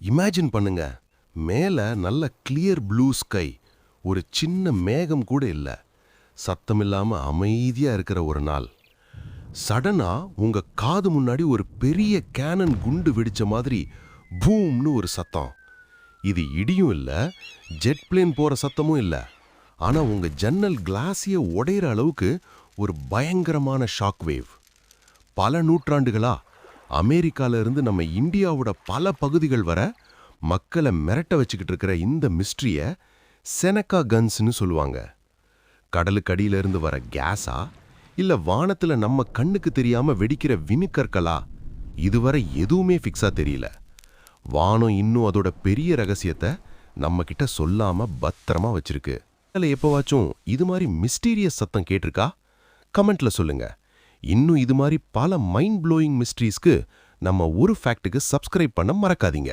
Imagine பண்ணுங்க, மேல நல்ல கிளியர் ப்ளூ ஸ்கை, ஒரு சின்ன மேகம் கூட இல்ல, சத்தமில்லாம அமைதியா இருக்கிற ஒரு நாள். சடனா உங்க காது முன்னாடி ஒரு பெரிய கேனன் குண்டு வெடிச்ச மாதிரி பூம்னு ஒரு சத்தம். இது இடியும் இல்ல, ஜெட் பிளேன் போற சத்தமும் இல்ல. ஆனா உங்க ஜன்னல் கிளாஸிய உடையிற அளவுக்கு ஒரு பயங்கரமான ஷாக் வேவ். பல நூற்றாண்டுகளா அமெரிக்கால இருந்து நம்ம இந்தியாவோட பல பகுதிகள் வர மக்களை மிரட்ட வச்சுக்கிட்டு இருக்கிற இந்த மிஸ்ட்ரிய செனக்கா கன்ஸ்னு சொல்லுவாங்க. கடலுக்கடியில இருந்து வர கேஸா, இல்ல வானத்துல நம்ம கண்ணுக்கு தெரியாம வெடிக்கிற வினுக்கற்களா, இதுவரை எதுவுமே ஃபிக்ஸா தெரியல. வானம் இன்னும் அதோட பெரிய ரகசியத்தை நம்ம கிட்ட சொல்லாம பத்திரமா வச்சிருக்கு. அதுல எப்பவாச்சும் இது மாதிரி மிஸ்டீரியஸ் சத்தம் கேட்டிருக்கா? கமெண்ட்ல சொல்லுங்க. இன்னும் இது மாதிரி பல மைண்ட் ப்ளோயிங் மிஸ்ட்ரீஸ்க்கு நம்ம ஒரு ஃபேக்ட்டுக்கு சப்ஸ்கிரைப் பண்ண மறக்காதீங்க.